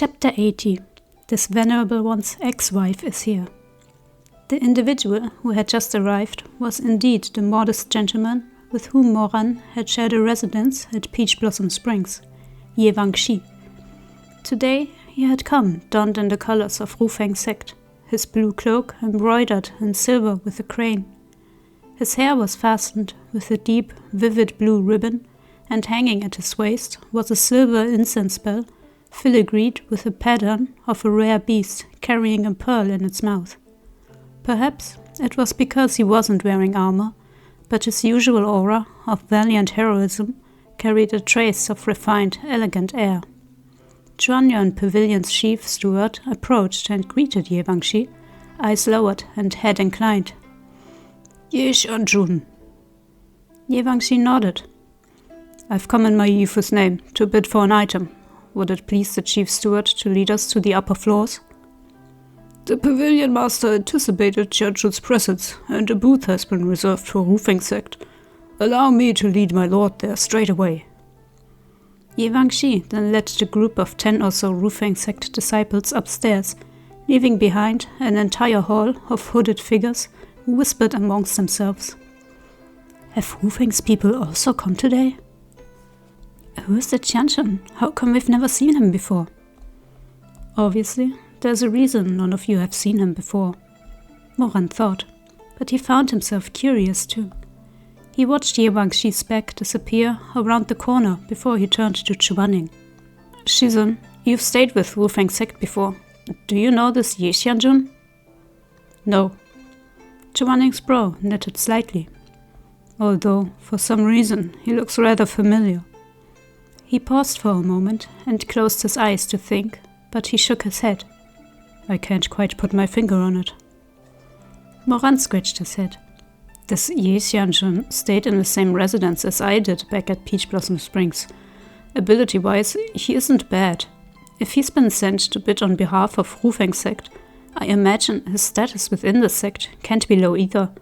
Chapter 80. This venerable one's ex-wife is here. The individual who had just arrived was indeed the modest gentleman with whom Ran had shared a residence at Peach Blossom Springs, Yewangshi. Today he had come donned in the colors of Rufeng sect, his blue cloak embroidered in silver with a crane. His hair was fastened with a deep, vivid blue ribbon, and hanging at his waist was a silver incense bell, filigreed with a pattern of a rare beast carrying a pearl in its mouth. Perhaps it was because he wasn't wearing armor, but his usual aura of valiant heroism carried a trace of refined, elegant air. Chuanyuan Pavilion's chief steward approached and greeted Yewangshi, eyes lowered and head inclined. Ye Xianjun. Yewangshi nodded. I've come in my Yifu's name to bid for an item. Would it please the chief steward to lead us to the upper floors? The pavilion master anticipated Xianjun's presence, and a booth has been reserved for Rufeng sect. Allow me to lead my lord there straight away. Yewangshi then led the group of 10 or so Rufeng sect disciples upstairs, leaving behind an entire hall of hooded figures who whispered amongst themselves. Have Rufeng's people also come today? Who is the Qianchen? How come we've never seen him before? Obviously, there's a reason none of you have seen him before, Ran thought, but he found himself curious too. He watched Yewangshi's back disappear around the corner before he turned to Chu Wanning. Shizun, you've stayed with Rufeng sect before. Do you know this Ye Xianjun? No. Chu Wanning's brow knitted slightly, although for some reason he looks rather familiar. He paused for a moment and closed his eyes to think, but he shook his head. I can't quite put my finger on it. Ran scratched his head. This Ye Xianjun stayed in the same residence as I did back at Peach Blossom Springs. Ability-wise, he isn't bad. If he's been sent to bid on behalf of Rufeng sect, I imagine his status within the sect can't be low either.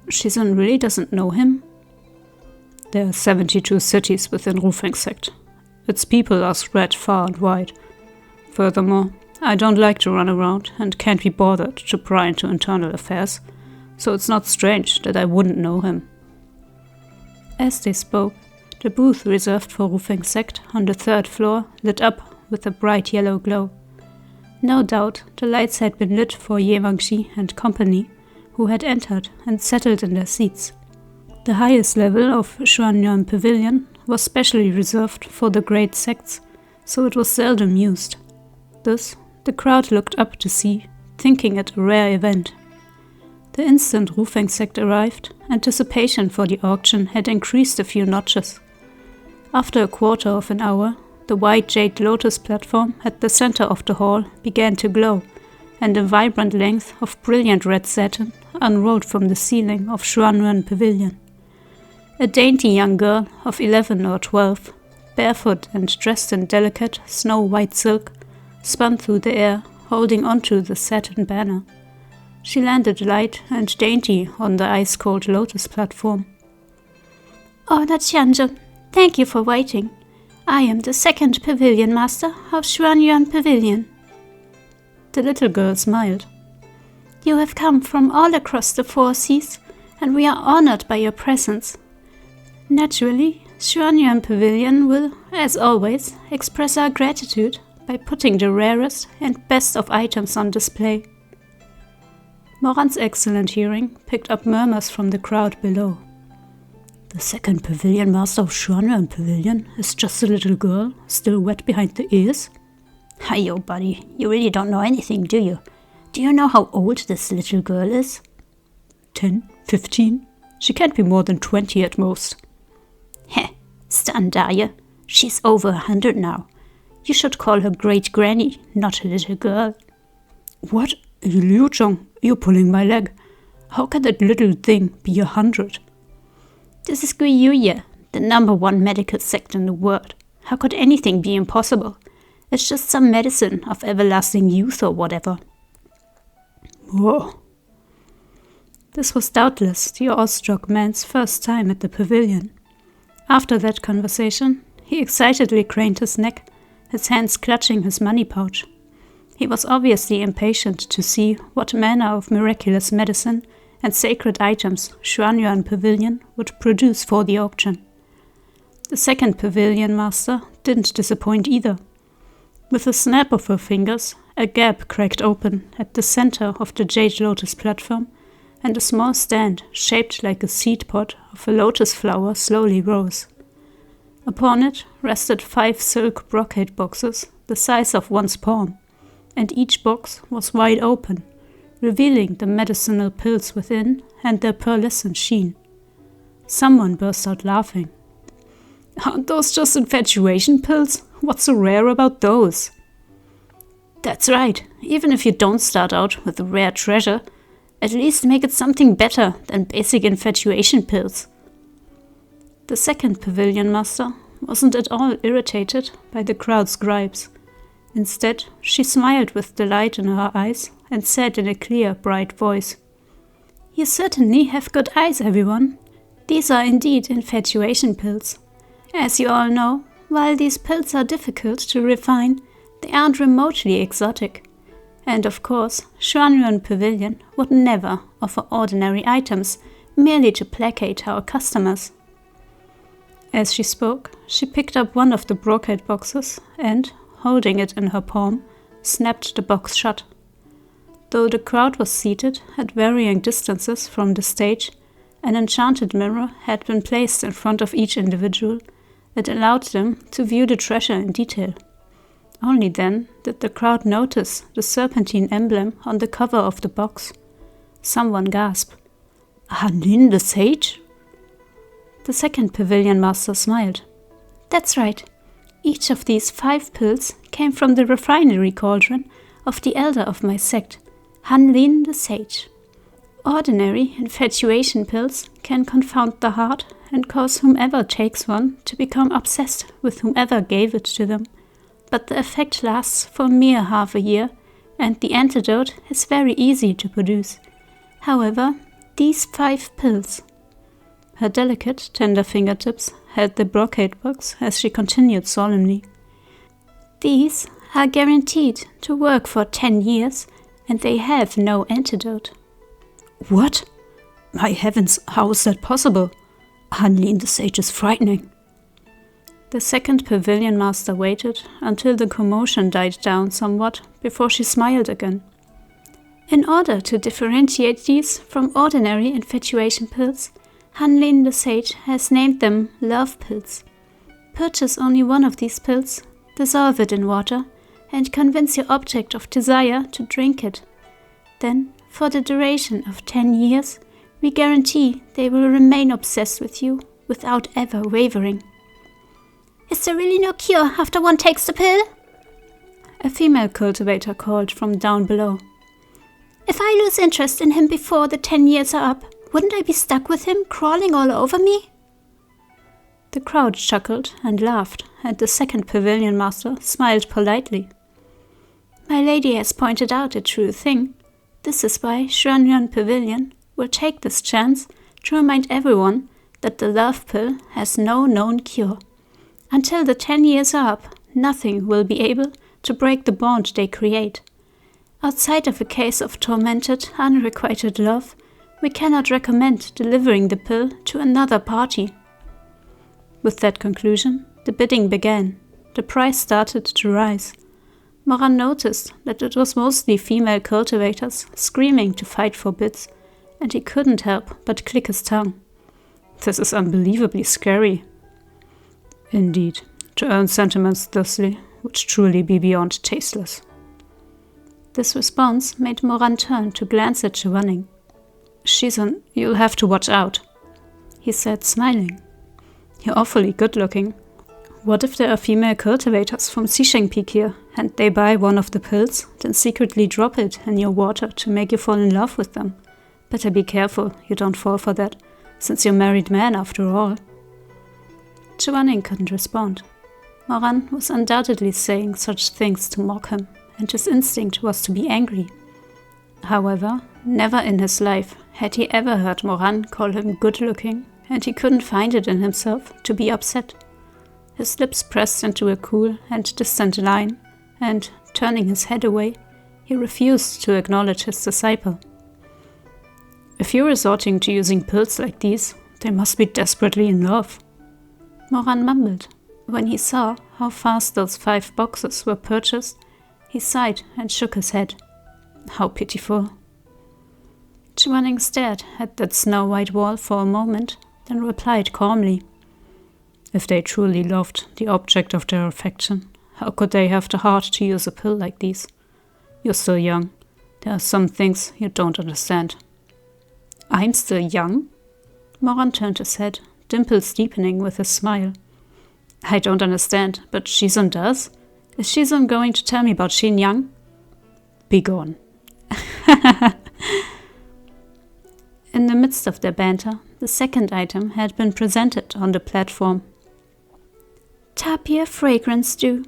Shizun really doesn't know him? There are 72 cities within Rufeng sect. Its people are spread far and wide. Furthermore, I don't like to run around and can't be bothered to pry into internal affairs, so it's not strange that I wouldn't know him. As they spoke, the booth reserved for Rufeng sect on the 3rd floor lit up with a bright yellow glow. No doubt the lights had been lit for Yewangshi and company, who had entered and settled in their seats. The highest level of Chuanyuan Pavilion was specially reserved for the great sects, so it was seldom used. This the crowd looked up to see, thinking it a rare event. The instant Rufeng sect arrived, anticipation for the auction had increased a few notches. After a quarter of an hour, the white jade lotus platform at the center of the hall began to glow, and a vibrant length of brilliant red satin unrolled from the ceiling of Chuanyuan Pavilion. A dainty young girl of 11 or 12, barefoot and dressed in delicate snow-white silk, spun through the air, holding onto the satin banner. She landed light and dainty on the ice-cold lotus platform. Honored Qianzhen, thank you for waiting. I am the 2nd pavilion master of Chuanyuan Pavilion. The little girl smiled. You have come from all across the 4 seas, and we are honored by your presence. Naturally, Chuanyuan Pavilion will, as always, express our gratitude by putting the rarest and best of items on display. Ran's excellent hearing picked up murmurs from the crowd below. The 2nd pavilion master of Chuanyuan Pavilion is just a little girl, still wet behind the ears? Hi-yo, buddy, you really don't know anything, do you? Do you know how old this little girl is? 10, 15? She can't be more than 20 at most. Heh, stunned are you? She's over 100 now. You should call her great granny, not a little girl. What? Liu Zhong, you're pulling my leg. How can that little thing be 100? This is Guiyuye, the #1 medical sect in the world. How could anything be impossible? It's just some medicine of everlasting youth or whatever. Whoa. This was doubtless the awestruck man's first time at the pavilion. After that conversation, he excitedly craned his neck his hands clutching his money pouch. He was obviously impatient to see what manner of miraculous medicine and sacred items Xuanyuan Pavilion would produce for the auction. The second pavilion master didn't disappoint either. With a snap of her fingers, a gap cracked open at the center of the jade lotus platform, and a small stand shaped like a seed pod of a lotus flower slowly rose. Upon it rested 5 silk brocade boxes the size of one's palm, and each box was wide open, revealing the medicinal pills within and their pearlescent sheen. Someone burst out laughing. "Aren't those just infatuation pills? What's so rare about those?" "That's right. Even if you don't start out with a rare treasure, at least make it something better than basic infatuation pills." The second pavilion master wasn't at all irritated by the crowd's gripes. Instead, she smiled with delight in her eyes and said in a clear, bright voice, "You certainly have good eyes, everyone. These are indeed infatuation pills. As you all know, while these pills are difficult to refine, they aren't remotely exotic. And of course, Xuanyuan Pavilion would never offer ordinary items merely to placate our customers." As she spoke, she picked up one of the brocade boxes and, holding it in her palm, snapped the box shut. Though the crowd was seated at varying distances from the stage, an enchanted mirror had been placed in front of each individual. It allowed them to view the treasure in detail. Only then did the crowd notice the serpentine emblem on the cover of the box. Someone gasped, "Hanlin the Sage?" The second pavilion master smiled. "That's right. Each of these 5 pills came from the refinery cauldron of the elder of my sect, Hanlin the Sage. Ordinary infatuation pills can confound the heart and cause whomever takes one to become obsessed with whomever gave it to them. But the effect lasts for mere half a year, and the antidote is very easy to produce. However, these 5 pills..." Her delicate, tender fingertips held the brocade box as she continued solemnly. "These are guaranteed to work for 10 years, and they have no antidote." "What? My heavens, how is that possible? Hanlin the Sage is frightening." The second pavilion master waited until the commotion died down somewhat before she smiled again. "In order to differentiate these from ordinary infatuation pills, Hanlin the Sage has named them love pills. Purchase only one of these pills, dissolve it in water, and convince your object of desire to drink it. Then, for the duration of 10 years, we guarantee they will remain obsessed with you without ever wavering." "Is there really no cure after one takes the pill?" A female cultivator called from down below. "If I lose interest in him before the 10 years are up, wouldn't I be stuck with him crawling all over me?" The crowd chuckled and laughed, and the second pavilion master smiled politely. "My lady has pointed out a true thing. This is why Xuanyuan Pavilion will take this chance to remind everyone that the love pill has no known cure. Until the 10 years are up, nothing will be able to break the bond they create. Outside of a case of tormented, unrequited love, we cannot recommend delivering the pill to another party." With that conclusion, the bidding began. The price started to rise. Moran noticed that it was mostly female cultivators screaming to fight for bids, and he couldn't help but click his tongue. This is unbelievably scary. Indeed, to earn sentiments thusly would truly be beyond tasteless. This response made Moran turn to glance at Chu Wanning. "Shizun, you'll have to watch out," he said, smiling. "You're awfully good-looking. What if there are female cultivators from Xisheng Peak here, and they buy one of the pills, then secretly drop it in your water to make you fall in love with them? Better be careful you don't fall for that, since you're a married man after all." Chu Wanning couldn't respond. Moran was undoubtedly saying such things to mock him, and his instinct was to be angry. However, never in his life had he ever heard Moran call him good-looking, and he couldn't find it in himself to be upset. His lips pressed into a cool and distant line, and, turning his head away, he refused to acknowledge his disciple. "If you're resorting to using pills like these, they must be desperately in love," Moran mumbled. When he saw how fast those 5 boxes were purchased, he sighed and shook his head. How pitiful. Chu Wanning stared at that snow-white wall for a moment, then replied calmly, "If they truly loved the object of their affection, how could they have the heart to use a pill like these? You're still young. There are some things you don't understand." "I'm still young?" Moran turned his head, dimples deepening with a smile. "I don't understand, but Shizun does? Is Shizun going to tell me about Xin Yang?" "Begone." In the midst of their banter, the second item had been presented on the platform. "Tapir fragrance dew,"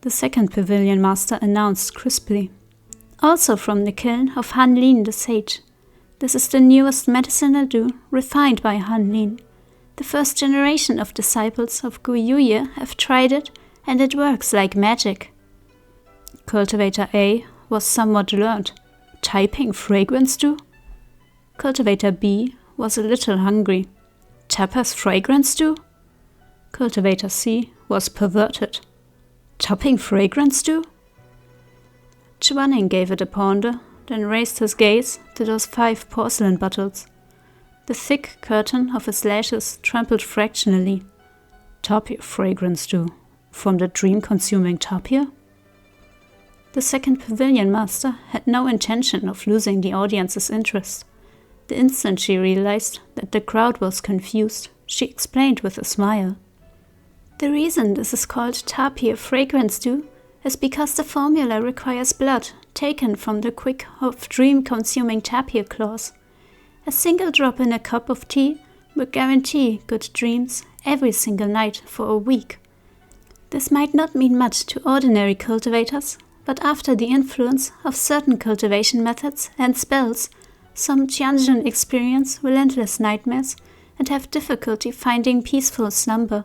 the second pavilion master announced crisply. "Also from the kiln of Han Lin the sage. This is the newest medicinal dew refined by Han Lin. The first generation of disciples of Gu Yuye have tried it, and it works like magic." Cultivator A was somewhat learned. Typing fragrance dew? Cultivator B was a little hungry. Tapir's fragrance dew? Cultivator C was perverted. Topping fragrance dew? Chu Wanning gave it a ponder, then raised his gaze to those 5 porcelain bottles. The thick curtain of his lashes trembled fractionally. Tapir fragrance dew. From the dream-consuming tapir? The second pavilion master had no intention of losing the audience's interest. The instant she realized that the crowd was confused, she explained with a smile. "The reason this is called tapir fragrance dew is because the formula requires blood taken from the quick of dream-consuming tapir claws. A single drop in a cup of tea will guarantee good dreams every single night for a week. This might not mean much to ordinary cultivators, but after the influence of certain cultivation methods and spells, some Tianjin experience relentless nightmares and have difficulty finding peaceful slumber.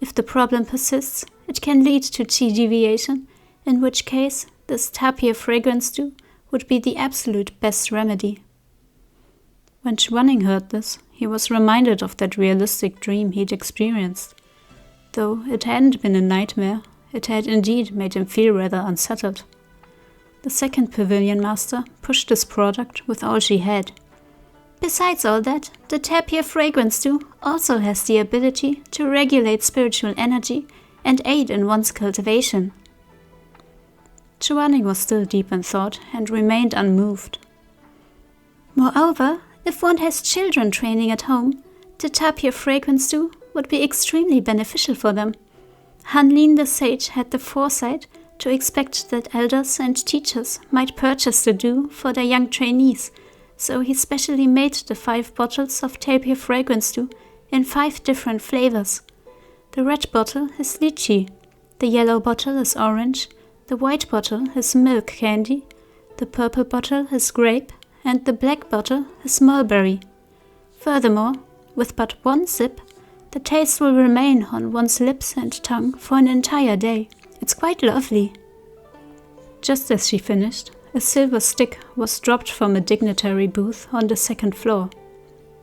If the problem persists, it can lead to qi deviation, in which case this tapir fragrance dew would be the absolute best remedy." When Chu Wanning heard this, he was reminded of that realistic dream he'd experienced. Though it hadn't been a nightmare, it had indeed made him feel rather unsettled. The second pavilion master pushed this product with all she had. "Besides all that, the tapir fragrance dew also has the ability to regulate spiritual energy and aid in one's cultivation." Chu Wanning was still deep in thought and remained unmoved. "Moreover, if one has children training at home, the tapir fragrance dew would be extremely beneficial for them. Han Lin the sage had the foresight to expect that elders and teachers might purchase the dew for their young trainees, so he specially made the 5 bottles of tapir fragrance dew in 5 different flavors. The red bottle is lychee, the yellow bottle is orange, the white bottle is milk candy, the purple bottle is grape, and the black bottle is mulberry. Furthermore, with but 1 sip, the taste will remain on one's lips and tongue for an entire day. It's quite lovely." Just as she finished, a silver stick was dropped from a dignitary booth on the 2nd floor.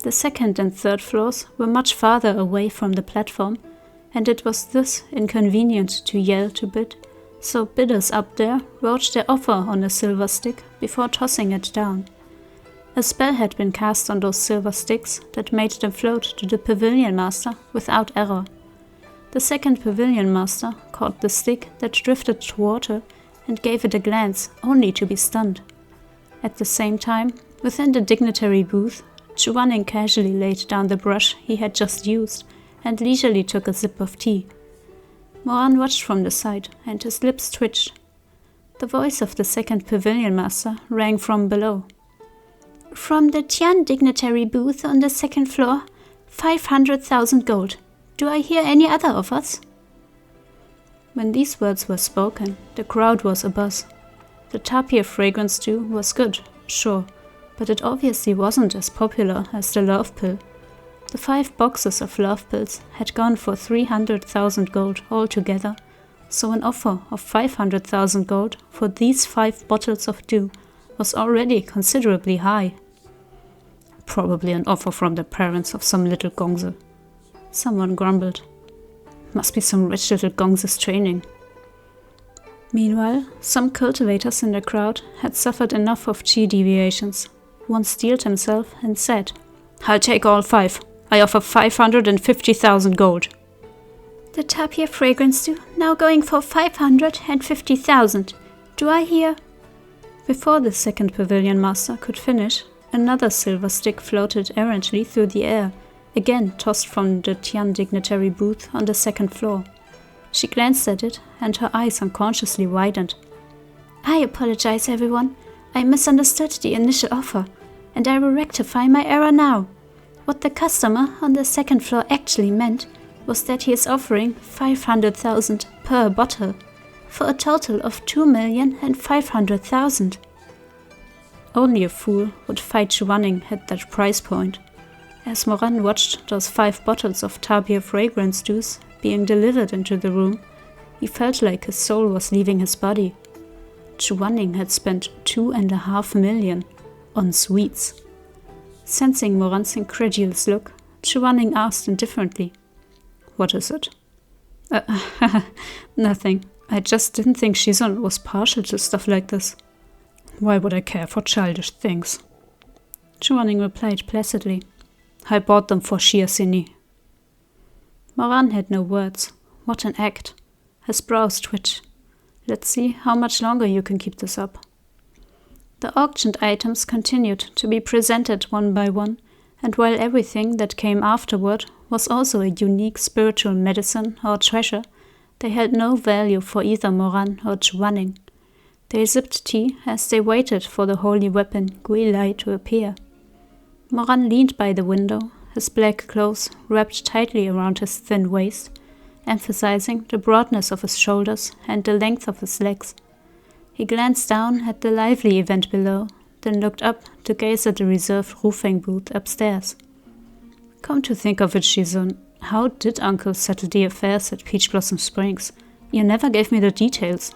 The 2nd and 3rd floors were much farther away from the platform, and it was thus inconvenient to yell to bid, so bidders up there wrote their offer on a silver stick before tossing it down. A spell had been cast on those silver sticks that made them float to the pavilion master without error. The second pavilion master caught the stick that drifted toward her and gave it a glance, only to be stunned. At the same time, within the dignitary booth, Chu Wanning casually laid down the brush he had just used and leisurely took a sip of tea. Moran watched from the side, and his lips twitched. The voice of the second pavilion master rang from below. "From the Tian dignitary booth on the 2nd floor, 500,000 gold. Do I hear any other offers?" When these words were spoken, the crowd was abuzz. The tapir fragrance dew was good, sure, but it obviously wasn't as popular as the love pill. The 5 boxes of love pills had gone for 300,000 gold altogether, so an offer of 500,000 gold for these 5 bottles of dew was already considerably high. Probably an offer from the parents of some little gongse. Someone grumbled. Must be some rich little gongse's training. Meanwhile, some cultivators in the crowd had suffered enough of chi deviations. One steeled himself and said, "I'll take all 5. I offer 550,000 gold. The tapir fragrance dew now going for 550,000. Do I hear?" Before the second pavilion master could finish, another silver stick floated errantly through the air, again tossed from the Tian dignitary booth on the second floor. She glanced at it, and her eyes unconsciously widened. "I apologize, everyone. I misunderstood the initial offer, and I will rectify my error now. What the customer on the second floor actually meant was that he is offering 500,000 per bottle, for a total of 2,500,000. Only a fool would fight Chu Wanning at that price point. As Moran watched those 5 bottles of tapir fragrance dews being delivered into the room, he felt like his soul was leaving his body. Chu Wanning had spent 2.5 million on sweets. Sensing Moran's incredulous look, Chu Wanning asked indifferently, "What is it?" Nothing. I just didn't think Shizun was partial to stuff like this." "Why would I care for childish things?" Chu Wanning replied placidly, "I bought them for sheer sini." Moran had no words. What an act. His brows twitched. Let's see how much longer you can keep this up. The auctioned items continued to be presented one by one, and while everything that came afterward was also a unique spiritual medicine or treasure, they held no value for either Moran or Chu Wanning. They sipped tea as they waited for the holy weapon Gui Lai to appear. Moran leaned by the window, his black clothes wrapped tightly around his thin waist, emphasizing the broadness of his shoulders and the length of his legs. He glanced down at the lively event below, then looked up to gaze at the reserved roofing booth upstairs. "Come to think of it, Shizun, how did Uncle settle the affairs at Peach Blossom Springs? You never gave me the details."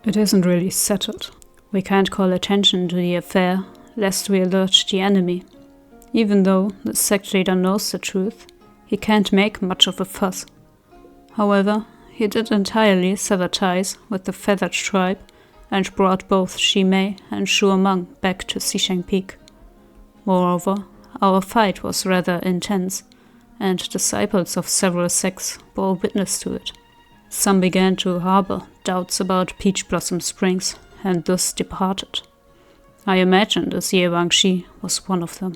"It isn't really settled. We can't call attention to the affair, lest we alert the enemy. Even though the sect leader knows the truth, he can't make much of a fuss. However, he did entirely sever ties with the Feathered Tribe and brought both Shi Mei and Shu Meng back to Xisheng Peak. Moreover, our fight was rather intense, and disciples of several sects bore witness to it. Some began to harbor doubts about Peach Blossom Springs, and thus departed. I imagine this Ye Wangxi was one of them."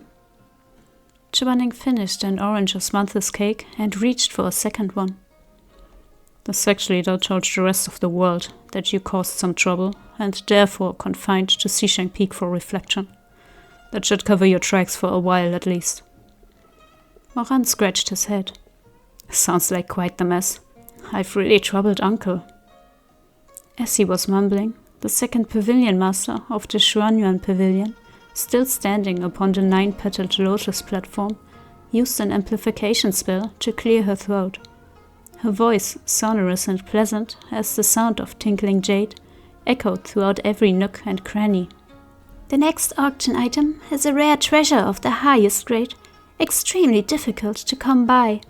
Chu Wanning finished an orange osmanthus cake and reached for a second one. "The sect leader told the rest of the world that you caused some trouble and therefore confined to Xisheng Peak for reflection. That should cover your tracks for a while at least." Moran scratched his head. "Sounds like quite the mess. I've really troubled Uncle." As he was mumbling, the second pavilion master of the Xuanyuan Pavilion, still standing upon the 9-petaled lotus platform, used an amplification spell to clear her throat. Her voice, sonorous and pleasant as the sound of tinkling jade, echoed throughout every nook and cranny. "The next auction item is a rare treasure of the highest grade, extremely difficult to come by.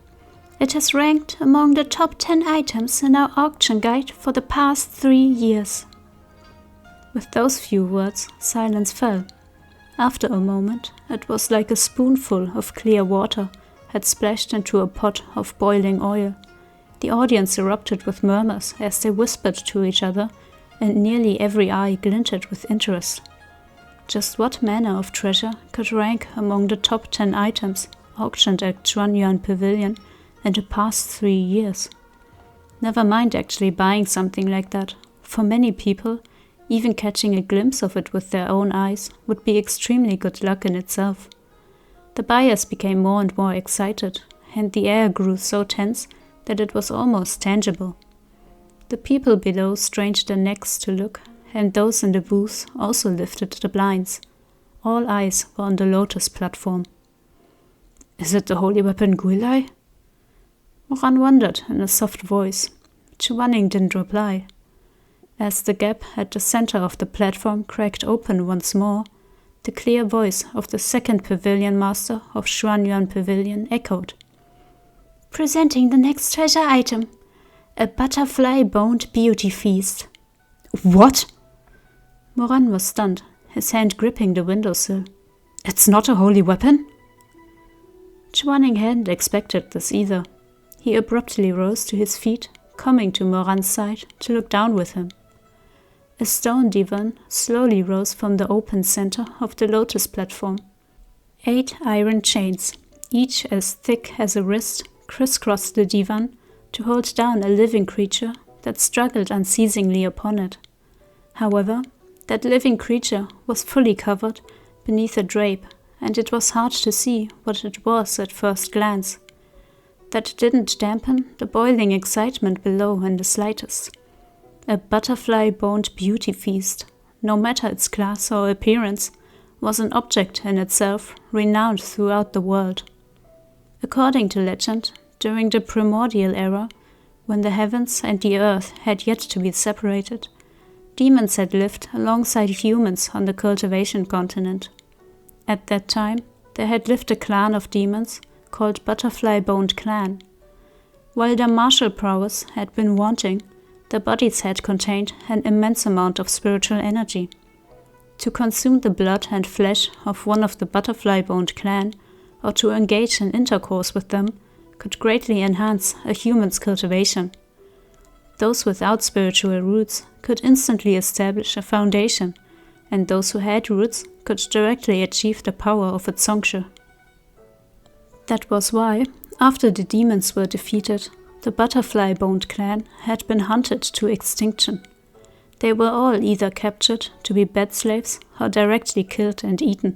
It has ranked among the top 10 items in our auction guide for the past 3 years." With those few words, silence fell. After a moment, it was like a spoonful of clear water had splashed into a pot of boiling oil. The audience erupted with murmurs as they whispered to each other, and nearly every eye glinted with interest. Just what manner of treasure could rank among the top 10 items auctioned at Xuanyuan Pavilion in the past 3 years? Never mind actually buying something like that. For many people, even catching a glimpse of it with their own eyes would be extremely good luck in itself. The buyers became more and more excited, and the air grew so tense that it was almost tangible. The people below strained their necks to look, and those in the booths also lifted the blinds. All eyes were on the lotus platform. Is it the holy weapon Guilai? Moran wondered in a soft voice. Chu Wanning didn't reply. As the gap at the center of the platform cracked open once more, the clear voice of the second pavilion master of Xuanyuan Pavilion echoed. Presenting the next treasure item, a butterfly-boned beauty feast. What? Moran was stunned, his hand gripping the windowsill. It's not a holy weapon? Chu Wanning hadn't expected this either. He abruptly rose to his feet, coming to Moran's side to look down with him. A stone divan slowly rose from the open center of the lotus platform. 8 iron chains, each as thick as a wrist, crisscrossed the divan to hold down a living creature that struggled unceasingly upon it. However, that living creature was fully covered beneath a drape, and it was hard to see what it was at first glance. That didn't dampen the boiling excitement below in the slightest. A butterfly-boned beauty feast, no matter its class or appearance, was an object in itself renowned throughout the world. According to legend, during the primordial era, when the heavens and the earth had yet to be separated, demons had lived alongside humans on the cultivation continent. At that time, there had lived a clan of demons called Butterfly-Boned Clan. While their martial prowess had been wanting, their bodies had contained an immense amount of spiritual energy. To consume the blood and flesh of one of the Butterfly-Boned Clan, or to engage in intercourse with them, could greatly enhance a human's cultivation. Those without spiritual roots could instantly establish a foundation, and those who had roots could directly achieve the power of its Songshu. That was why, after the demons were defeated, the Butterfly-Boned Clan had been hunted to extinction. They were all either captured to be bed slaves or directly killed and eaten.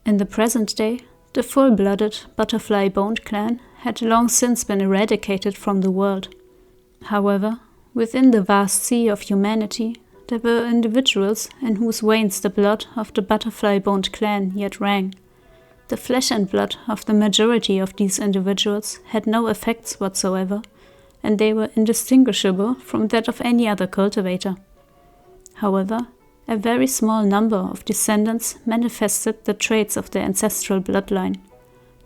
In the present day, the full-blooded Butterfly-Boned Clan had long since been eradicated from the world. However, within the vast sea of humanity, there were individuals in whose veins the blood of the Butterfly-Boned Clan yet rang. The flesh and blood of the majority of these individuals had no effects whatsoever, and they were indistinguishable from that of any other cultivator. However, a very small number of descendants manifested the traits of their ancestral bloodline.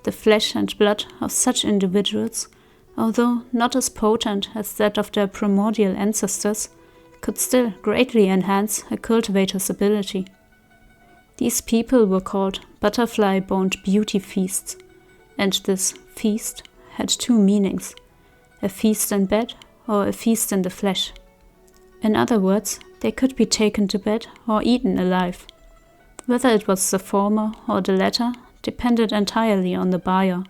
The flesh and blood of such individuals, although not as potent as that of their primordial ancestors, could still greatly enhance a cultivator's ability. These people were called Butterfly-Boned Beauty Feasts, and this feast had 2 meanings, a feast in bed or a feast in the flesh. In other words, they could be taken to bed or eaten alive. Whether it was the former or the latter depended entirely on the buyer.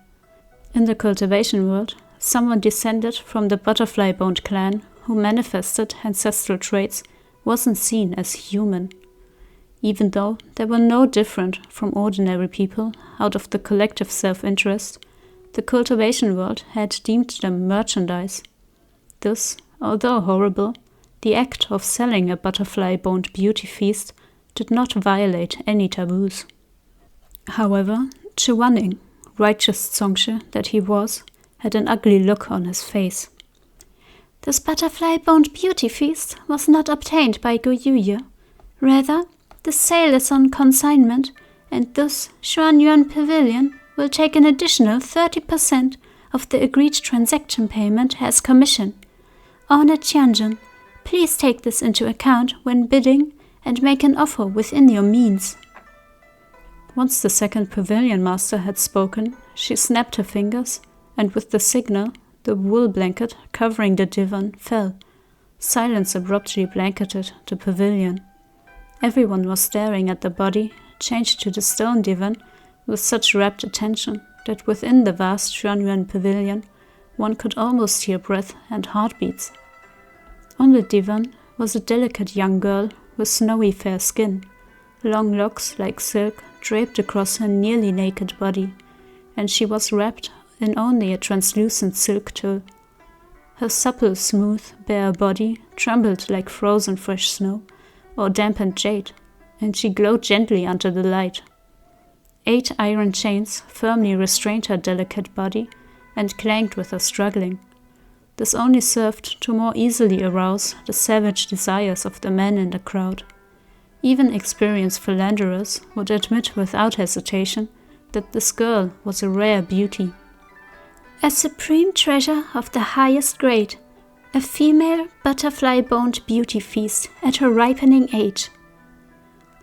In the cultivation world, someone descended from the Butterfly-Boned Clan who manifested ancestral traits wasn't seen as human. Even though they were no different from ordinary people out of the collective self-interest, the cultivation world had deemed them merchandise. Thus, although horrible, the act of selling a butterfly-boned beauty feast did not violate any taboos. However, Chu Wanning, righteous Songshu that he was, had an ugly look on his face. This butterfly-boned beauty feast was not obtained by Guyuye. Rather, the sale is on consignment, and thus Xuanyuan Pavilion will take an additional 30% of the agreed transaction payment as commission. Honored Tianjin, please take this into account when bidding and make an offer within your means. Once the second pavilion master had spoken, she snapped her fingers, and with the signal, the wool blanket covering the divan fell. Silence abruptly blanketed the pavilion. Everyone was staring at the body, changed to the stone divan, with such rapt attention that within the vast Xuanyuan Pavilion, one could almost hear breath and heartbeats. On the divan was a delicate young girl with snowy fair skin. Long locks like silk draped across her nearly naked body, and she was wrapped in only a translucent silk tulle. Her supple, smooth, bare body trembled like frozen fresh snow or dampened jade, and she glowed gently under the light. 8 iron chains firmly restrained her delicate body and clanged with her struggling. This only served to more easily arouse the savage desires of the men in the crowd. Even experienced philanderers would admit without hesitation that this girl was a rare beauty. A supreme treasure of the highest grade, a female butterfly-boned beauty feast at her ripening age.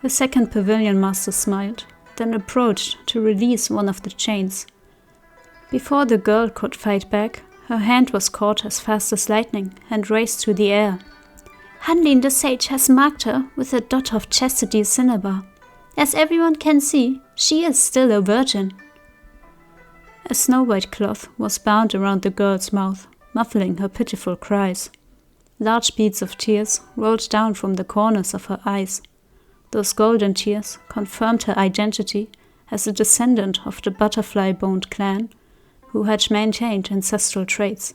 The second pavilion master smiled, then approached to release one of the chains. Before the girl could fight back, her hand was caught as fast as lightning and raised to the air. Hanlin the Sage has marked her with a dot of chastity cinnabar. As everyone can see, she is still a virgin. A snow-white cloth was bound around the girl's mouth, muffling her pitiful cries. Large beads of tears rolled down from the corners of her eyes. Those golden tears confirmed her identity as a descendant of the butterfly-boned clan, who had maintained ancestral traits.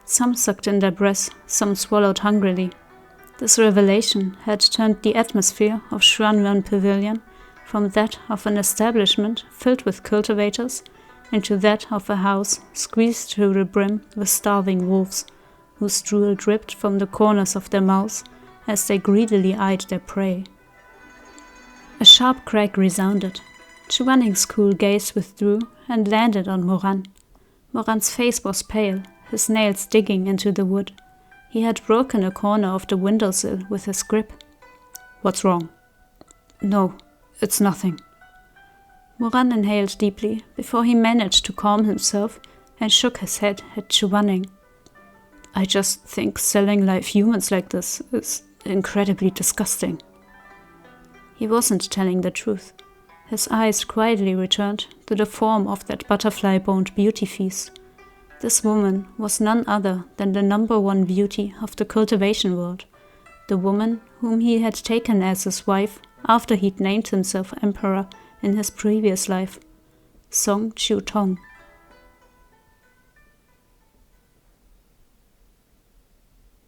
Some sucked in their breath, some swallowed hungrily. This revelation had turned the atmosphere of Xuanyuan Pavilion from that of an establishment filled with cultivators into that of a house squeezed to the brim with starving wolves, whose drool dripped from the corners of their mouths as they greedily eyed their prey. A sharp crack resounded. Chu Wanning's cool gaze withdrew and landed on Moran. Moran's face was pale, his nails digging into the wood. He had broken a corner of the windowsill with his grip. "What's wrong?" "No, it's nothing." Moran inhaled deeply before he managed to calm himself and shook his head at Chu Wanning. "I just think selling live humans like this is incredibly disgusting." He wasn't telling the truth. His eyes quietly returned to the form of that butterfly-boned beauty feast. This woman was none other than the number one beauty of the cultivation world, the woman whom he had taken as his wife after he'd named himself emperor in his previous life, Song Chu Tong.